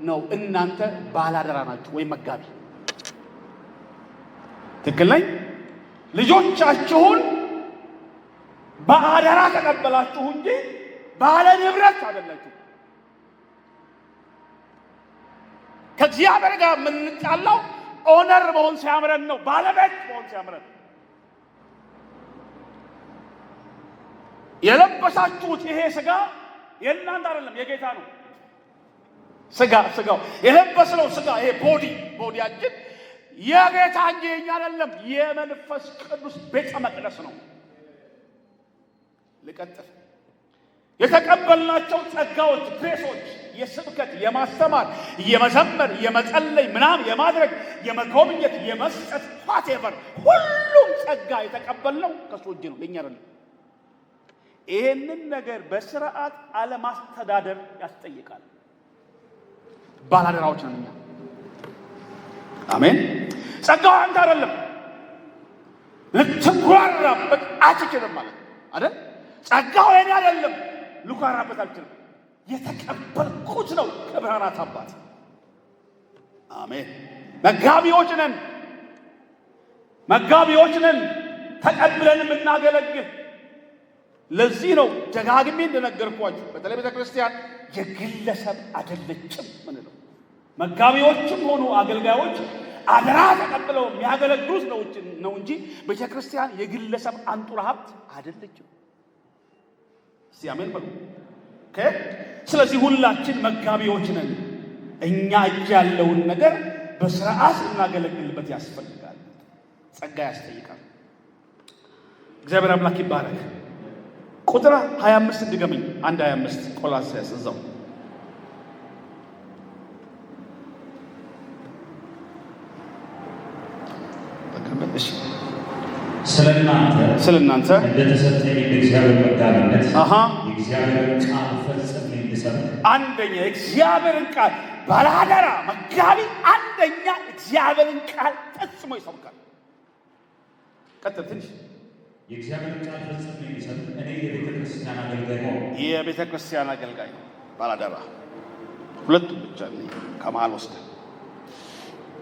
ነው። እናንተ ባላደራ ናችሁ ወይ መጋቢ። ትክክል ነኝ? ልጆቻችሁን በአደራ ተቀበላችሁ እንጂ ባለ ንብረት አይደላችሁ። ከእግዚአብሔር ጋር የምንጣላው ኦነር መሆን ሲያምረን ነው፣ ባለቤት መሆን ሲያምረን። የለበሳችሁት ይሄ ስጋ የእናንተ አይደለም፣ የጌታ ነው። ስጋው የለበስነው ስጋ ይሄ ቦዲያችን የጌታ እንጂ የኛ አይደለም፣ የመንፈስ ቅዱስ ቤተ መቅደስ ነው። ልቀጥል። የተቀበልናቸው ጸጋዎች፣ ግሬሶች፣ የስብከት፣ የማስተማር፣ የመዘመር፣ የመጸለይ ምናምን የማድረግ፣ የመጎብኘት፣ የመስጠት ፋቴቨር ሁሉም ጸጋ የተቀበልነው ከሱ እጅ ነው፣ ለኛ አይደለም። ይሄንን ነገር በስርዓት አለማስተዳደር ያስጠይቃል። ባላደራዎች ነን እኛ። አሜን። ጸጋው አንተ አይደለም፣ ልትጓራበት አትችልም ማለት አይደል? ጸጋው የኔ አይደለም፣ ልጓራበት አልችልም። የተቀበልኩት ነው ከብርሃናት አባት። አሜን። መጋቢዎች ነን ተቀብለን የምናገለግል። ለዚህ ነው ደጋግሜ እንደነገርኳችሁ በተለይ ቤተ ክርስቲያን የግለሰብ አይደለችም ምንለው። መጋቢዎችም ሆኑ አገልጋዮች አደራ ተቀብለው የሚያገለግሉት ነው እንጂ ቤተ ክርስቲያን የግለሰብ አንጡራ ሀብት አይደለችም። እስቲ አሜን በሉ። ኦኬ። ስለዚህ ሁላችን መጋቢዎች ነን። እኛ እጅ ያለውን ነገር በስርዓት እናገለግልበት ያስፈልጋል። ጸጋ ያስጠይቃል። እግዚአብሔር አምላክ ይባረክ። ቁጥር 25 ድገመኝ። 1:25 ቆላስይስ እዛው ስለናንተ እንደተሰጠኝ የእግዚአብሔር መጋቢነት የእግዚአብሔርን ቃል ፈጽሜ እንድሰብክ አንደኛ የእግዚአብሔርን ቃል ባለአደራ መጋቢ አንደኛ እግዚአብሔርን ቃል ፈጽሞ ይሰብካል። ቀጥል ትንሽ የእግዚአብሔርን ቃል ፈጽሜ እንድሰብክ እኔ የቤተ ክርስቲያን አገልጋይ ነው። የቤተ ክርስቲያን አገልጋይ ባለአደራ ሁለቱም ብቻ ነው ከመሃል ወስደ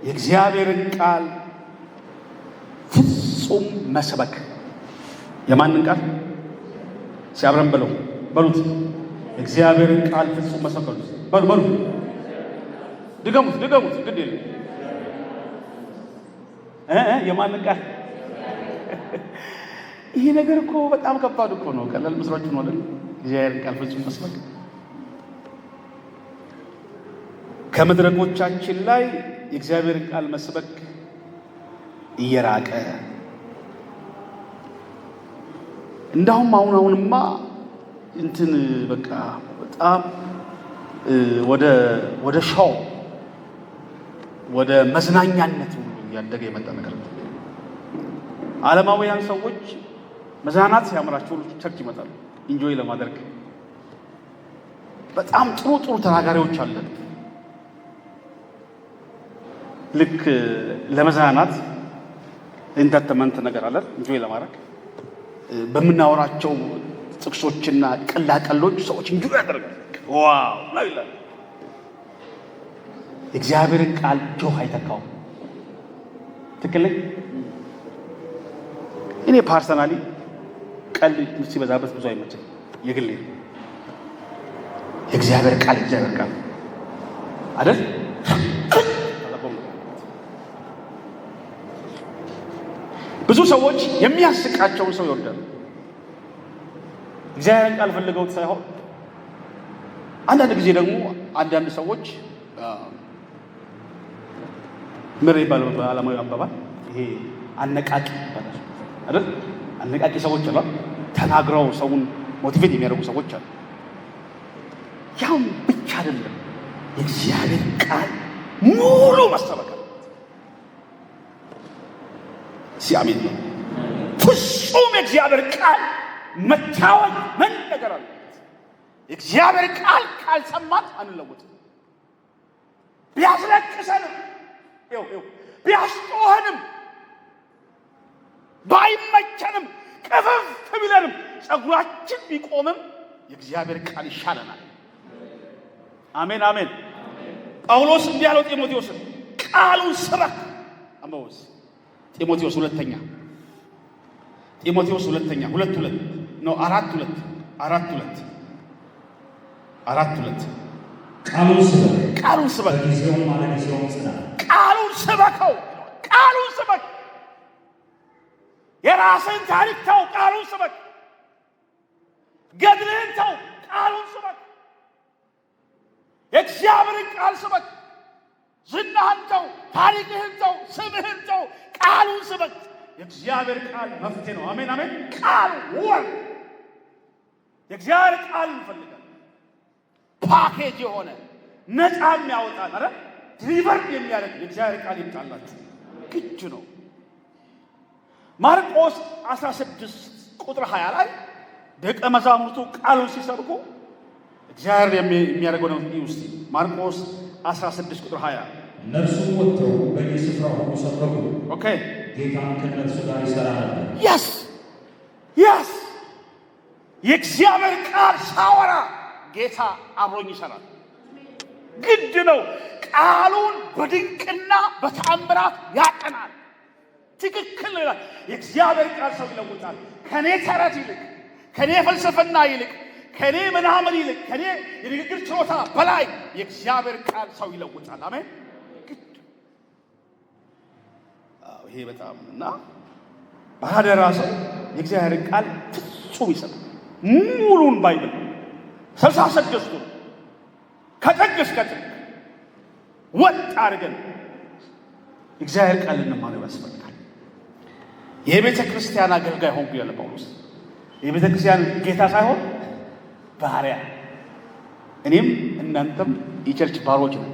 የእግዚአብሔርን ቃል ፍጹም መስበክ። የማንን ቃል ሲያብረን በሉት እግዚአብሔርን ቃል ፍጹም መስበክ በሉ ድገሙት ግድ የለም የማንን ቃል ይሄ ነገር እኮ በጣም ከባድ እኮ ነው። ቀላል መስራችሁ ነው አይደል? እግዚአብሔርን ቃል ፍጹም መስበክ ከመድረኮቻችን ላይ የእግዚአብሔርን ቃል መስበክ እየራቀ እንዳውም አሁንማ እንትን በቃ በጣም ወደ ሻው ወደ መዝናኛነት ሁሉ ያደገ የመጣ ነገር ነው። ዓለማውያን ሰዎች መዝናናት ሲያምራቸው ቸርች ይመጣሉ ኢንጆይ ለማድረግ። በጣም ጥሩ ተናጋሪዎች አለን። ልክ ለመዝናናት ኢንተርቴንመንት ነገር አለ ኢንጆይ ለማድረግ በምናወራቸው ጥቅሶችና ቀላቀሎች ሰዎች ኢንጆይ ያደርጋሉ። ዋው ነው ይላል። እግዚአብሔርን ቃል ጆህ አይተካው። ትክክል። እኔ ፐርሰናሊ ቃል ሲበዛበት ብዙ አይመቸኝ። የግሌ የእግዚአብሔር ቃል እግዚአብሔር ቃል አይደል? ብዙ ሰዎች የሚያስቃቸውን ሰው ይወዳሉ። እግዚአብሔርን ቃል ፈልገውት ሳይሆን አንዳንድ ጊዜ ደግሞ አንዳንድ ሰዎች ምር ይባላል በዓለማዊ አባባል ይሄ አነቃቂ ይባላል አይደል? አነቃቂ ሰዎች አሉ። ተናግረው ሰውን ሞቲቬት የሚያደርጉ ሰዎች አሉ። ያም ብቻ አይደለም፣ የእግዚአብሔር ቃል ሙሉ መሰበክ ሲአሜን ነው። ፍጹም የእግዚአብሔር ቃል መታወቅ ምን ነገር አለ? የእግዚአብሔር ቃል ካልሰማት አንለወጥም። ቢያስለቅሰንም ቢያስጮኸንም ባይመቸንም ቅፍፍ ቢለንም ጸጉራችን ቢቆምም የእግዚአብሔር ቃል ይሻለናል። አሜን አሜን። ጳውሎስ እንዲህ ያለው ጢሞቴዎስን ቃሉን ስበክ። አመውስ ጢሞቴዎስ ሁለተኛ 2:2 ነው 4:2 ቃሉን ስበክ ጊዜውን ማለት ጊዜውን ጽና ቃሉን ስበከው። ቃሉን ስበክ። የራስህን ታሪክ ተው፣ ቃሉን ስበክ። ገድልህን ተው፣ ቃሉን ስበክ። የእግዚአብሔርን ቃል ስበክ። ዝናህን ተው፣ ታሪክህን ተው፣ ስምህን ተው፣ ቃሉን ስበክ። የእግዚአብሔር ቃል መፍትሄ ነው። አሜን አሜን። ቃል ወር የእግዚአብሔር ቃል እንፈልጋለን። ፓኬጅ የሆነ ነፃ የሚያወጣን አረ ዲሊቨር የሚያደርግ የእግዚአብሔር ቃል ይምጣላችሁ። ግድ ነው። ማርቆስ 16:20 ላይ ደቀ መዛሙርቱ ቃሉን ሲሰብኩ እግዚአብሔር የሚያደርገው ነው። እስቲ ማርቆስ 16:20 እነርሱም ወጥተው በየስፍራው ሁሉ ሰበኩ። ኦኬ ጌታም ከእነርሱ ጋር ይሠራ ነበር። ያስ የእግዚአብሔር ቃል ሳወራ ጌታ አብሮኝ ይሰራል። ግድ ነው። ቃሉን በድንቅና በተአምራት ያጠናል። ትክክል ነው። የእግዚአብሔር ቃል ሰው ይለውጣል። ከኔ ተረት ይልቅ፣ ከኔ ፍልስፍና ይልቅ፣ ከኔ ምናምን ይልቅ፣ ከኔ የንግግር ችሎታ በላይ የእግዚአብሔር ቃል ሰው ይለውጣል። አሜን። ይሄ በጣም እና ባደራ ሰው የእግዚአብሔር ቃል ፍጹም ይሰጣል። ሙሉን ባይብል 66 ከጥግ እስከ ጥግ ወጥ አድርገን እግዚአብሔር ቃል እንማረው ያስፈልጋል። የቤተ ክርስቲያን አገልጋይ ሆንኩ ያለ ጳውሎስ የቤተ ክርስቲያን ጌታ ሳይሆን ባሪያ። እኔም እናንተም የቸርች ባሮች ነው።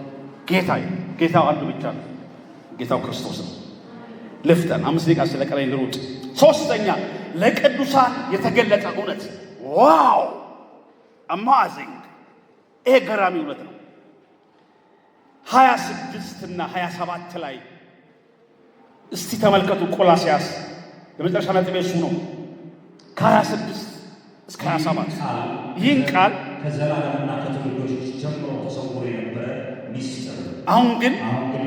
ጌታው አንዱ ብቻ ነው። ጌታው ክርስቶስ ነው። ልፍጠን 5 ደቂቃ ስለቀረኝ ልሩጥ። ሶስተኛ ለቅዱሳን የተገለጠ እውነት። ዋው አማዚንግ! ይሄ ገራሚ እውነት ነው። 26 እና 27 ላይ እስቲ ተመልከቱ። ቆላስያስ የመጨረሻ ነጥብ እሱ ነው። ከ26 እስከ 27 ይህን ቃል ከዘላለምና ከትውልዶች ጀምሮ ተሰውሮ የነበረ ሚስጥር አሁን ግን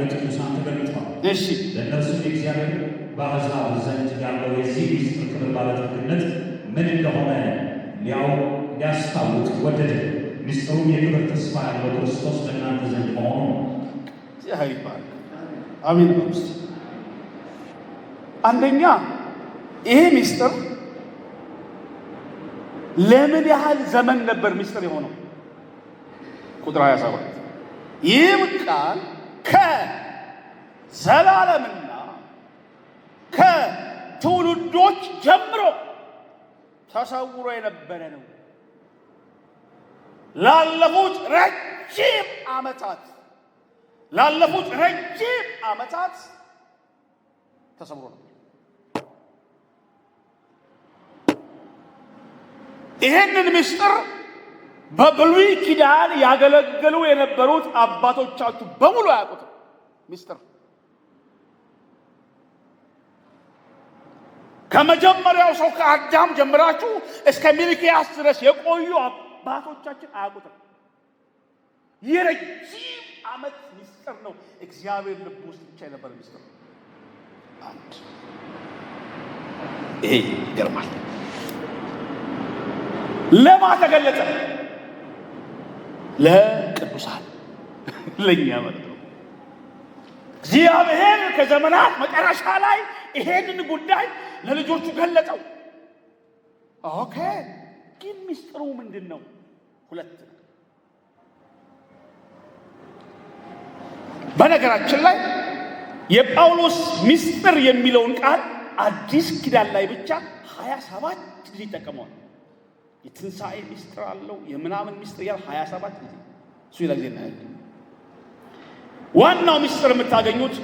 ለቅዱሳን ተገልጧል። እሺ ለእነርሱ የእግዚአብሔር በአሕዛብ ዘንድ ያለው የዚህ ሚስጥር ክብር ባለጠግነት ምን እንደሆነ ሊያስታውቅ ወደደ። ሚስጥሩም የክብር ተስፋ ያለው ክርስቶስ በእናንተ ዘንድ መሆኑ ነው። እግዚአብሔር ይባረክ። አሜን። አንደኛ ይሄ ሚስጥር ለምን ያህል ዘመን ነበር ሚስጥር የሆነው? ቁጥር 27 ይህም ቃል ከዘላለምና ከትውልዶች ጀምሮ ተሰውሮ የነበረ ነው። ላለፉት ረጅም ዓመታት ተሰውሮ ነው። ይህንን ምስጢር በብሉይ ኪዳን ያገለገሉ የነበሩት አባቶቻችሁ በሙሉ አያውቁትም። ምስጢር ከመጀመሪያው ሰው ከአዳም ጀምራችሁ እስከ ሚልክያስ ድረስ የቆዩ አባቶቻችን አያውቁትም። የረጅም ዓመት ምስጢር ነው። እግዚአብሔር ልብ ውስጥ ብቻ የነበረ ምስጢር ነው። አንድ ይሄ ይገርማል። ለማ ተገለጠ? ለቅዱሳን፣ ለኛ ማለት ነው። እግዚአብሔር ከዘመናት መጨረሻ ላይ ይሄንን ጉዳይ ለልጆቹ ገለጠው። ኦኬ፣ ግን ሚስጥሩ ምንድን ነው? ሁለት። በነገራችን ላይ የጳውሎስ ሚስጥር የሚለውን ቃል አዲስ ኪዳን ላይ ብቻ 27 ጊዜ ይጠቀመዋል። የትንሣኤ ሚስጥር አለው፣ የምናምን ሚስጥር ያል 27 ጊዜ እሱ ጊዜ እናያለን። ዋናው ሚስጥር የምታገኙት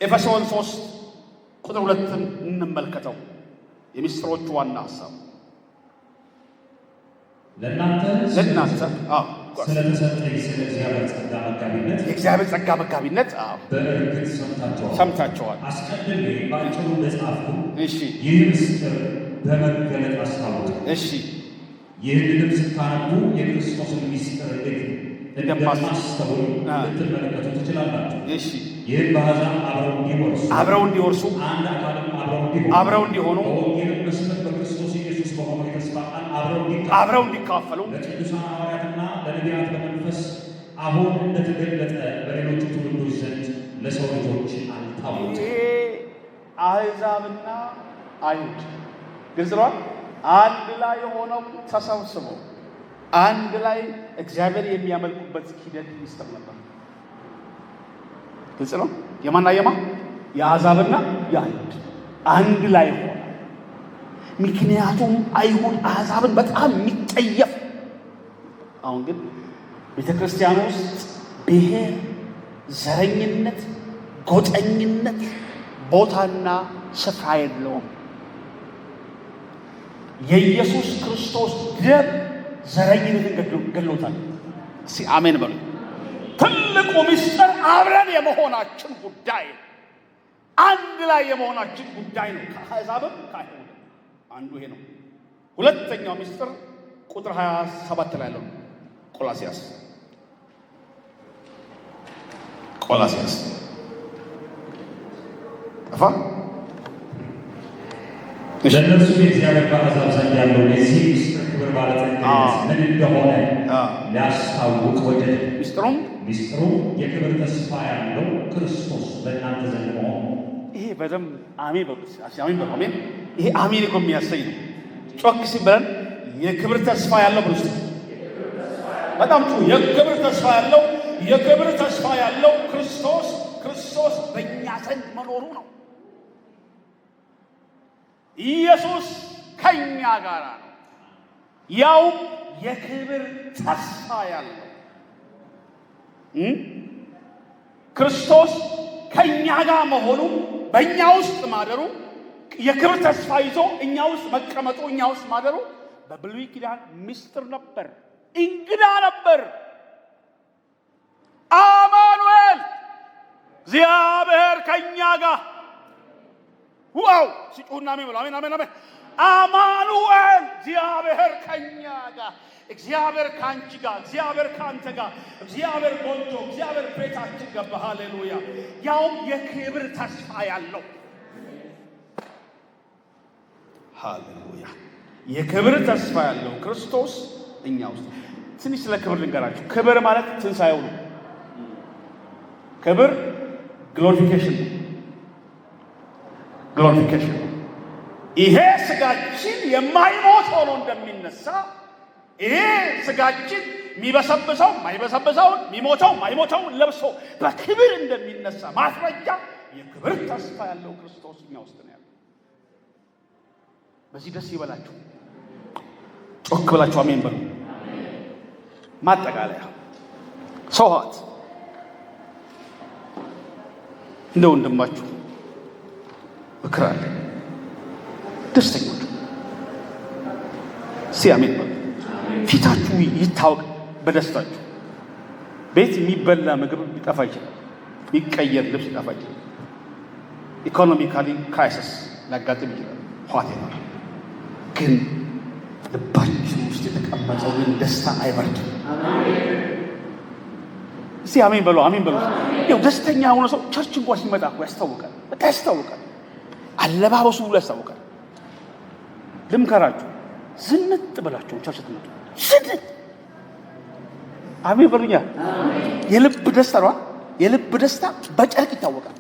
ኤፌሶን 3 ቁጥር 2 እንመልከተው። የሚስጥሮቹ ዋና ሐሳብ ለእናንተ ስለተሰጠኝ ስለ እግዚአብሔር ጸጋ መጋቢነት የእግዚአብሔር ጸጋ መጋቢነት በእርግጥ ሰምታችኋል። አስቀድሜ በአጭሩ ለጻፍኩ ይህ ምስጢር በመገለጥ አስታወቀ። ይህንንም ስታነቡ የክርስቶስን ምስጢር እንደማስተውሉ ልትመለከቱ ትችላላችሁ። ይህም በአሕዛብ አብረው እንዲወርሱ አንድ አካልም አብረው እንዲሆኑ በወንጌልም መስመር በክርስቶስ ኢየሱስ በሆነው የተስፋ ቃል አብረው እንዲካፈሉ ለቅዱሳን ሐዋርያትና ለነቢያት በመንፈስ አሁን እንደተገለጠ በሌሎቹ ትውልዶች ዘንድ ለሰው ልጆች አልታወቀም። አሕዛብና አይሁድ ግልጽ ነው። አንድ ላይ ሆነው ተሰብስበው አንድ ላይ እግዚአብሔር የሚያመልኩበት ሂደት ሚስጥር ነበር። ግልጽ ነው። የማና የአሕዛብና የአይሁድ አንድ ላይ ሆነ። ምክንያቱም አይሁድ አሕዛብን በጣም የሚጠየፍ። አሁን ግን ቤተ ክርስቲያን ውስጥ ብሔር፣ ዘረኝነት፣ ጎጠኝነት ቦታና ስፍራ የለውም። የኢየሱስ ክርስቶስ ደም ዘረኝነትን ገሎታል። እስቲ አሜን በሉ። ትልቁ ምስጢር አብረን የመሆናችን ጉዳይ፣ አንድ ላይ የመሆናችን ጉዳይ ነው። ከአሕዛብም ከአይሁድም አንዱ ይሄ ነው። ሁለተኛው ምስጢር ቁጥር 27 ላይ ያለው ቆላስያስ ጠፋ። ለእነርሱ የእግዚአብሔር በአሕዛብ ዘንድ ያለው የዚህ ምስጢር ክብር ባለጠግነት ምን እንደሆነ ሊያስታውቅ ወደደ። ሚስጥሩም የክብር ተስፋ ያለው ክርስቶስ በእናንተ ዘንድ መሆኑ። ይሄ በደንብ አሜን በሉ። አሜን። ይሄ አሜን እኮ የሚያሰኝ ነው። ጮክ ሲበለን የክብር ተስፋ ያለው ብሉስ። በጣም ጥሩ። የክብር ተስፋ ያለው ክርስቶስ በእኛ ዘንድ መኖሩ ነው። ኢየሱስ ከኛ ጋር ነው። ያው የክብር ተስፋ ያለው ክርስቶስ ከኛ ጋር መሆኑ በእኛ ውስጥ ማደሩ የክብር ተስፋ ይዞ እኛ ውስጥ መቀመጡ እኛ ውስጥ ማደሩ በብሉይ ኪዳን ምስጢር ነበር፣ እንግዳ ነበር። አማኑኤል እግዚአብሔር ከኛ ጋር ዋው ሲጮህና አሜን በሉ። አሜን አሜን አሜን። አማኑኤል እግዚአብሔር ከኛ ጋር፣ እግዚአብሔር ካንቺ ጋር፣ እግዚአብሔር ካንተ ጋር፣ እግዚአብሔር ጎጆ፣ እግዚአብሔር ቤታችን ገባ። ሃሌሉያ! ያውም የክብር ተስፋ ያለው ሃሌሉያ! የክብር ተስፋ ያለው ክርስቶስ እኛ ውስጥ። ትንሽ ስለ ክብር ልንገራችሁ። ክብር ማለት ትንሣኤው ነው። ክብር ግሎሪፊኬሽን ነው። ግሎሪፊኬሽን ነው። ይሄ ስጋችን የማይሞት ሆኖ እንደሚነሳ ይሄ ስጋችን የሚበሰብሰው ማይበሰብሰውን የሚሞተው ማይሞተውን ለብሶ በክብር እንደሚነሳ ማስረጃ የክብር ተስፋ ያለው ክርስቶስ እኛ ውስጥ ነው ያለው። በዚህ ደስ ይበላችሁ። ጮክ ብላችሁ አሜን በሉ። ማጠቃለያ ሰውሃት እንደ ወንድማችሁ ምክር አለ። ደስተኞች አሜን በሉ። ፊታችሁ ይታወቅ በደስታችሁ። ቤት የሚበላ ምግብ ሊጠፋ ይችላል። የሚቀየር ልብስ ሊጠፋ ይችላል። ኢኮኖሚካሊ ክራይሲስ ሊያጋጥም ይችላል። ኋቴና ግን ልባችን ውስጥ የተቀመጠው ግን ደስታ አይበርድም። አሜን በሉ። አሜን በሉ። ይኸው ደስተኛ የሆነ ሰው ቸርች እንኳን ሲመጣ እኮ ያስታውቃል። በቃ ያስታውቃል። አለባበሱ ሁሉ ያስታውቃል። ልምከራችሁ፣ ዝንጥ ብላችሁ ቸርች ትመጡ። ዝንጥ አሜን በሉኛ። የልብ ደስታ ነው። የልብ ደስታ በጨርቅ ይታወቃል።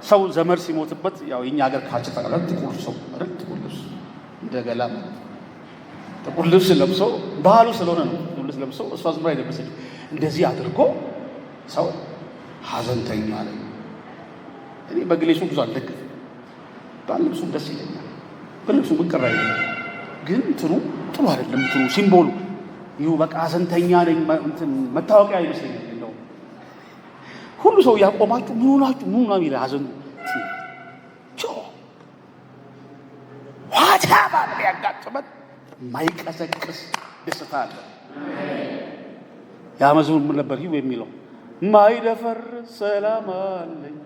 ሰው ዘመድ ሲሞትበት ያው የኛ ሀገር ካች ተቀበለ ጥቁር ሰው አይደል? ጥቁር ልብስ እንደገላ ጥቁር ልብስ ለብሶ ባህሉ ስለሆነ ነው። ልብስ ለብሶ እሷ ዝምራ የለበሰች እንደዚህ አድርጎ ሰው ሀዘንተኛ አለ። እኔ በግሌሱ ብዙ አልደግፍም። ባልብሱ ደስ ይለኛል። በልብሱ ብቅራ ይለኛል። ግን እንትኑ ጥሩ አይደለም። እንትኑ ሲምቦሉ ይሁ በቃ ሀዘንተኛ ነኝ እንትን መታወቂያ ይመስለኛል። እንደው ሁሉ ሰው ያቆማችሁ ምን ሆናችሁ ምን ነው የሚል ሀዘን ዋታባ ያጋጥመን ማይቀሰቅስ ደስታ አለ። ያ መዝሙር ምን ነበር ይሁ የሚለው? ማይደፈር ሰላም አለኝ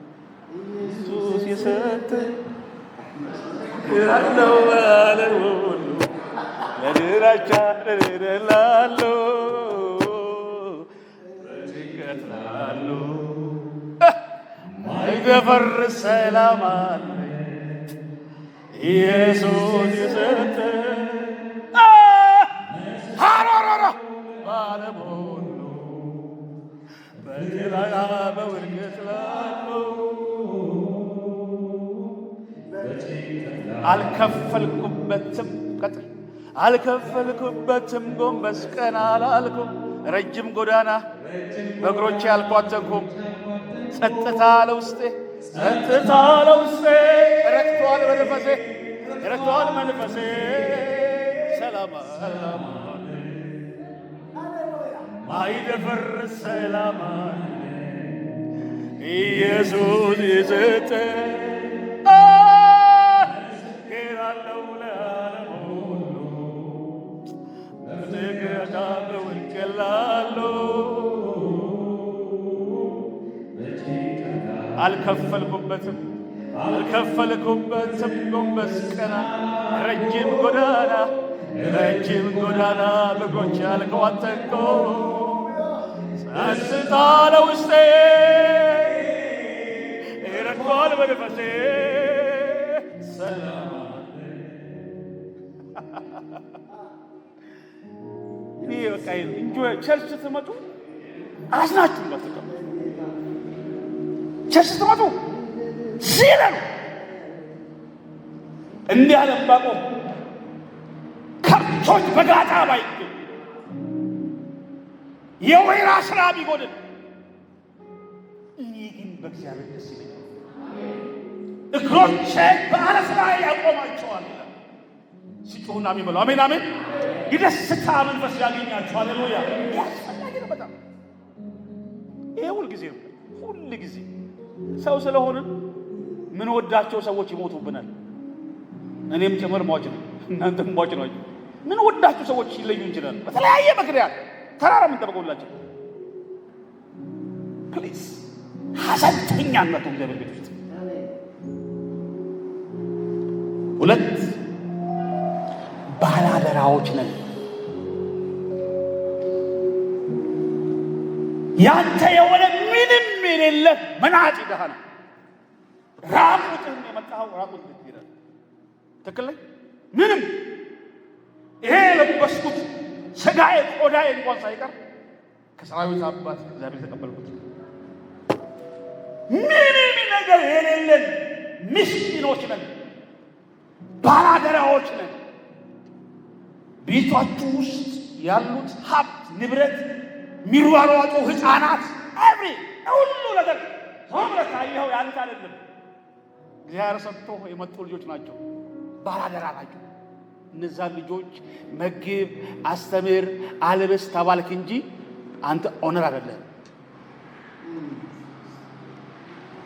ኢየሱስ የሰጠኝ ያለው ዓለም ሁሉ ለድራቻ ለደላለው በትከትላለው ማይደፈር ሰላም አለኝ ኢየሱስ የሰጠኝ ሃራራራ ዓለም ሁሉ በጥላቻ በውድቀት ላለው አልከፈልኩበትም ቀጥል አልከፈልኩበትም ጎንበስ ቀና አላልኩም። ረጅም ጎዳና በእግሮቼ አልኳተንኩም። ጸጥታ ለውስጤ ጸጥታ ለውስጤ ረክቷል መንፈሴ ረክቷል መንፈሴ ሰላም ሰላም ማይደፈር ሰላም ኢየሱስ የሰጠኝ አልከፈልኩበትም አልከፈልኩበትም ጎንበስ ቀና ረጅም ጎዳና በእግሮቼ አልኳተንኩም። ጸጥታ ለውስጤ ረክቷል መንፈሴ ሰላም እኔ በቃ እንጆ ቸርች ትመጡ አዝናችሁ እንዳትቀመጡ። ቸርች ትመጡ ሲለሉ እንዲህ አለ ዕንባቆም፣ ከብቶች በጋጣ ባይገኙ የወይራ ስራ ቢጎድል እኔ ግን በእግዚአብሔር ደስ ይለኛል። እግሮቼ በዓለት ላይ ያቆማቸዋል። ሲጮሁና አሜን በሉ። አሜን አሜን። የደስታ መንፈስ ያገኛቸዋል። ሃሌሉያ። ያስፈላጊ ነው በጣም ይሄ ሁልጊዜ ሰው ስለሆነ ምን ወዳቸው ሰዎች ይሞቱብናል። እኔም ጭምር ሟች ነው፣ እናንተም ሟች ናችሁ። ምን ወዳቸው ሰዎች ይለዩ እንችላል በተለያየ ምክንያት ተራራ ምን ተበቀውላችሁ። ፕሊዝ ሐሰተኛነቱ እግዚአብሔር ቤት ውስጥ ሁለት ባላደራዎች ነን። ያንተ የሆነ ምንም የሌለ መናጭ ደሃ ነው። ራቁትህን የመጣኸው ራቁትህን ትሄዳለህ። ትክክል ነኝ። ምንም ይሄ የለበስኩት ሥጋዬ ቆዳዬ እንኳን ሳይቀር ከሰራዊት አባት እግዚአብሔር ተቀበልኩት። ምንም ነገር የሌለን ምስኪኖች ነን፣ ባላደራዎች ነን። ቤታችሁ ውስጥ ያሉት ሀብት ንብረት፣ የሚሯሯጡ ሕፃናት፣ ሁሉ ነገር ሆምረት አየኸው ያንተ አይደለም። እግዚአብሔር ሰጥቶ የመጡ ልጆች ናቸው፣ ባላደራ ናቸው። እነዛን ልጆች መግብ፣ አስተምር፣ አልብስ ተባልክ እንጂ አንተ ኦነር አይደለም።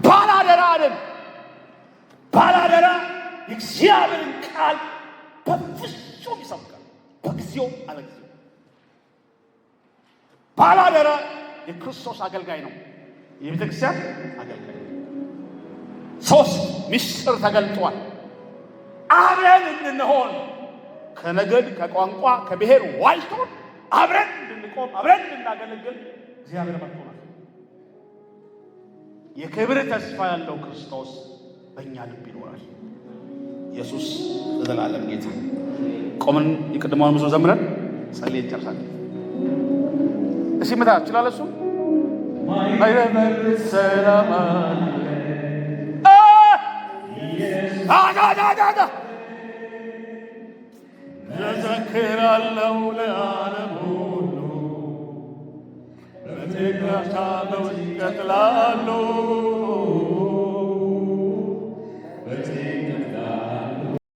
ባላደራ አይደል? ባላደራ የእግዚአብሔርን ቃል በፍጹም ይሰብካል፣ በጊዜው አለጊዜው። ባላደራ የክርስቶስ አገልጋይ ነው፣ የቤተ ክርስቲያን አገልጋይ። ሶስት ምስጢር ተገልጧል። አብረን እንድንሆን ከነገድ ከቋንቋ ከብሔር ዋጅቶን አብረን እንድንቆም አብረን እንድናገለግል እግዚአብሔር መጥቶናል። የክብር ተስፋ ያለው ክርስቶስ በእኛ ልብ ይኖራል። ኢየሱስ ለዘላለም ጌታ። ቆምን የቅድማውን ብዙ ዘምረን ጸልየን ጨርሳለን። እሺ መታ ይችላል። እሱ ማይረመር ሰላም አዳ ዘዘክራለው ለዓለም ሁሉ በትግላታ በውድቀት ላሉ